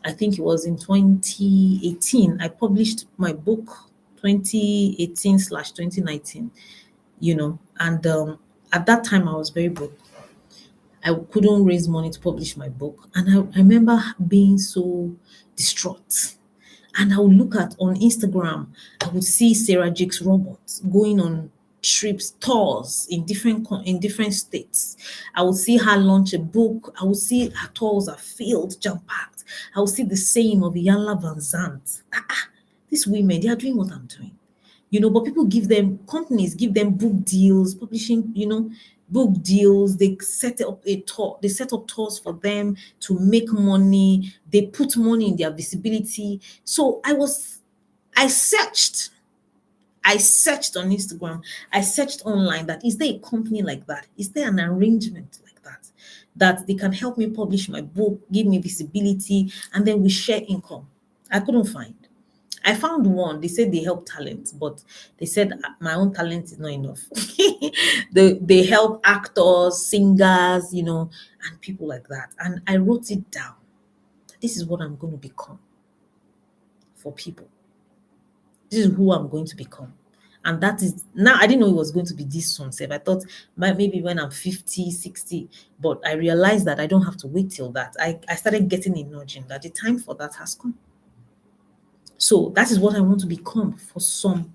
I think it was in 2018. I published my book 2018/2019. And at that time I was very broke. I couldn't raise money to publish my book, and I remember being so distraught. And I would look at on Instagram, I would see Sarah Jakes Roberts going on trips, tours in different states. I would see her launch a book. I would see her tours are filled, jam packed. I would see the same of Iyanla Van Zandt. These women, they are doing what I'm doing. But companies give them book deals, publishing, book deals. They set up tours for them to make money. They put money in their visibility. So I searched. I searched on Instagram. I searched online that is there a company like that? Is there an arrangement like that? That they can help me publish my book, give me visibility, and then we share income. I couldn't find. I found one. They said they help talent, but they said my own talent is not enough. They help actors, singers, and people like that. And I wrote it down. This is what I'm going to become for people. This is who I'm going to become. And that is now, I didn't know it was going to be this soon. Sef. I thought maybe when I'm 50, 60, but I realized that I don't have to wait till that. I started getting a nudging that the time for that has come. So that is what I want to become for some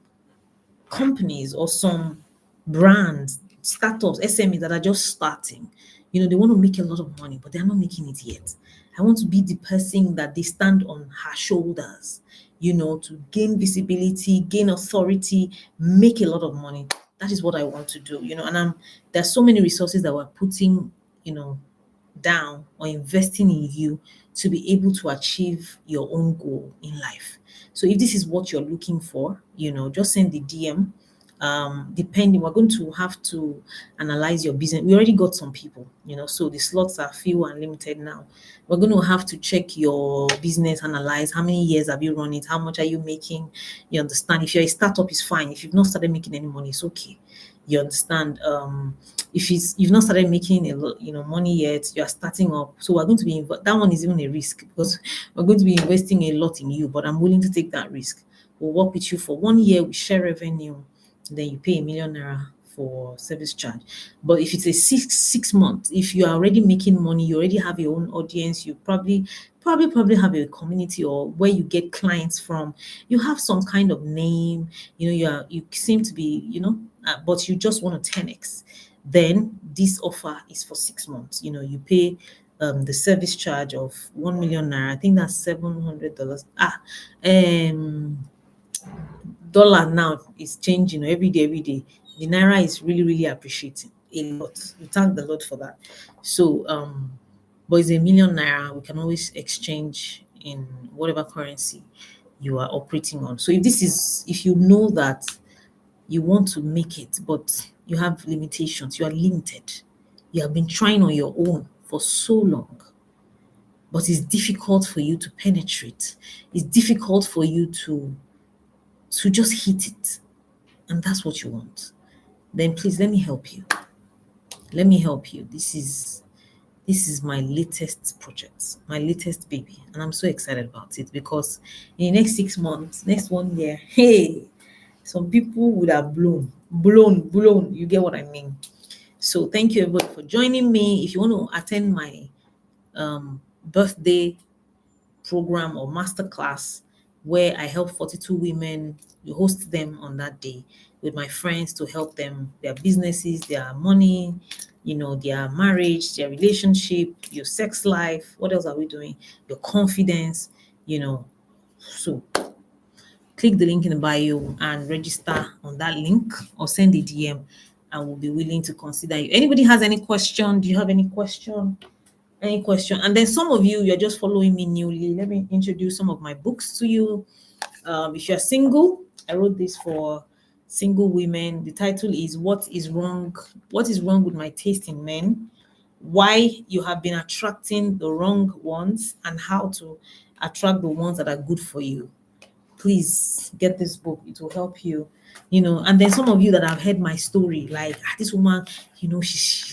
companies or some brands, startups, SMEs that are just starting. They want to make a lot of money, but they're not making it yet. I want to be the person that they stand on her shoulders, to gain visibility, gain authority, make a lot of money. That is what I want to do, and there's so many resources that we're putting, down or investing in you to be able to achieve your own goal in life. So if this is what you're looking for, just send the DM. Depending, we're going to have to analyze your business. We already got some people, so the slots are few and limited now. We're going to have to check your business, analyze how many years have you run it, how much are you making. You understand? If you're a startup, it's fine. If you've not started making any money, it's okay. You understand? If you've not started making a lot, money yet, you are starting up. So we're going to be that one is even a risk because we're going to be investing a lot in you. But I'm willing to take that risk. We'll work with you for 1 year. We share revenue. Then you pay ₦1 million for service charge. But if it's a six months, if you are already making money, you already have your own audience, you probably have a community or where you get clients from, you have some kind of name, you seem to be, but you just want to 10x, then this offer is for 6 months. You pay the service charge of ₦1 million. I think that's $700. Dollar now is changing every day, every day. The naira is really, really appreciating a lot. We thank the Lord for that. So, but it's ₦1 million. We can always exchange in whatever currency you are operating on. So if you know that you want to make it, but you have limitations, you are limited, you have been trying on your own for so long, but it's difficult for you to penetrate, it's difficult for you to just hit it, and that's what you want, then please let me help you. Let me help you. This is my latest project, my latest baby, and I'm so excited about it because in the next 6 months, next 1 year, hey, some people would have blown. You get what I mean? So thank you everybody for joining me. If you want to attend my birthday program or masterclass where I help 42 women, you host them on that day with my friends to help them, their businesses, their money, their marriage, their relationship, your sex life. What else are we doing? Your confidence, So click the link in the bio and register on that link or send a DM and we'll be willing to consider you. Anybody has any question? Do you have any question? Any question? And then some of you're just following me newly. Let me introduce some of my books to you. If you're single, I wrote this for single women. The title is What is Wrong with My Taste in Men? Why you have been attracting the wrong ones and how to attract the ones that are good for you. Please get this book. It will help you. And then some of you that have heard my story, like this woman,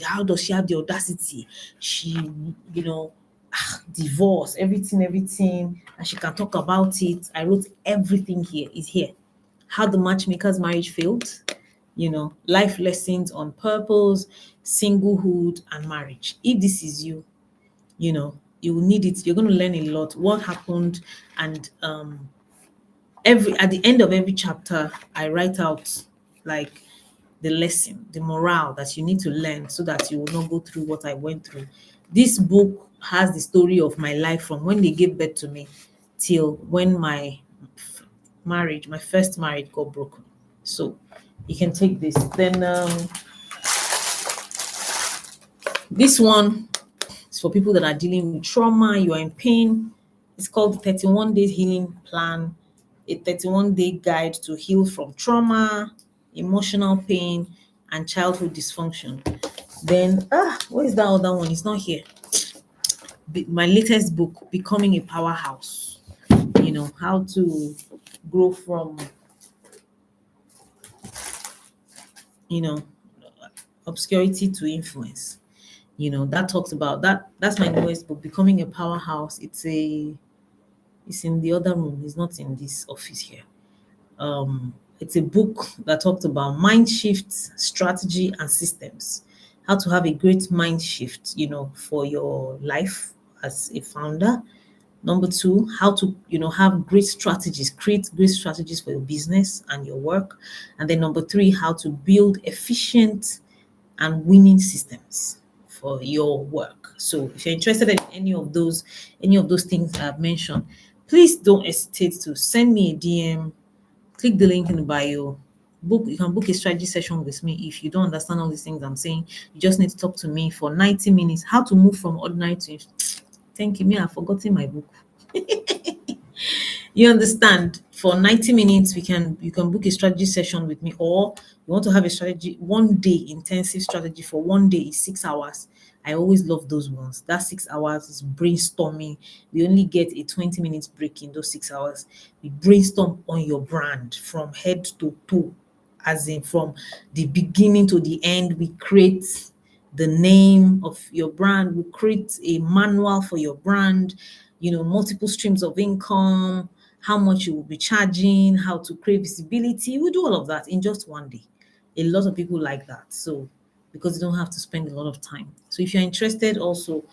how does she have the audacity? She, divorce, everything, and she can talk about it. I wrote everything here is here. How the matchmaker's marriage failed, life lessons on purpose, singlehood, and marriage. If this is you, you will need it. You're going to learn a lot. What happened, and at the end of every chapter, I write out like the lesson, the morale that you need to learn so that you will not go through what I went through. This book has the story of my life from when they gave birth to me till when my first marriage got broken. So you can take this. Then this one is for people that are dealing with trauma, you are in pain. It's called the 31 Days Healing Plan, a 31-day guide to heal from trauma, emotional pain, and childhood dysfunction. Then, where is that other one? It's not here. My latest book, Becoming a Powerhouse. How to grow from, obscurity to influence. That talks about that. That's my newest book, Becoming a Powerhouse. It's in the other room. It's not in this office here. It's a book that talks about mind shifts, strategy, and systems. How to have a great mind shift, for your life as a founder. Number two, how to, have great strategies, create great strategies for your business and your work. And then number three, how to build efficient and winning systems for your work. So if you're interested in any of those things I've mentioned, please don't hesitate to send me a DM. Click the link in the bio. You can book a strategy session with me. If you don't understand all these things I'm saying, you just need to talk to me for 90 minutes. How to move from ordinary to, thank you, me, I've forgotten my book. You understand? For 90 minutes, you can book a strategy session with me, or you want to have a strategy, 1 day intensive strategy for 1 day is 6 hours. I always love those ones. That 6 hours is brainstorming. We only get a 20 minutes break in those 6 hours. We brainstorm on your brand from head to toe, as in from the beginning to the end. We create the name of your brand. We create a manual for your brand, multiple streams of income, how much you will be charging, how to create visibility. We do all of that in just 1 day. A lot of people like that. So, because you don't have to spend a lot of time. So if you're interested, also,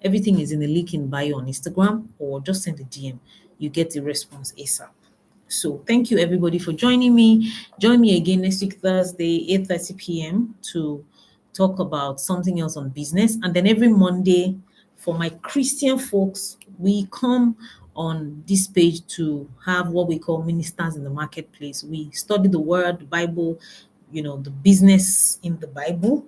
everything is in the link in bio on Instagram, or just send a DM. You get the response ASAP. So thank you everybody for joining me. Join me again next week, Thursday, 8:30 p.m. to talk about something else on business. And then every Monday, for my Christian folks, we come on this page to have what we call ministers in the marketplace. We study the word, the Bible, the business in the Bible,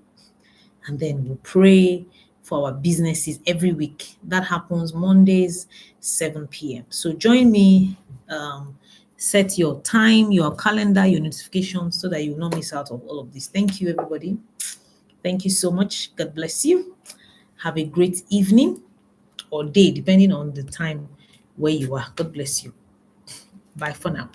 and then we pray for our businesses every week. That happens Mondays, 7 p.m. So join me set your time, your calendar, your notifications so that you will not miss out of all of this. Thank you, everybody. Thank you so much. God bless you. Have a great evening or day, depending on the time where you are. God bless you. Bye for now.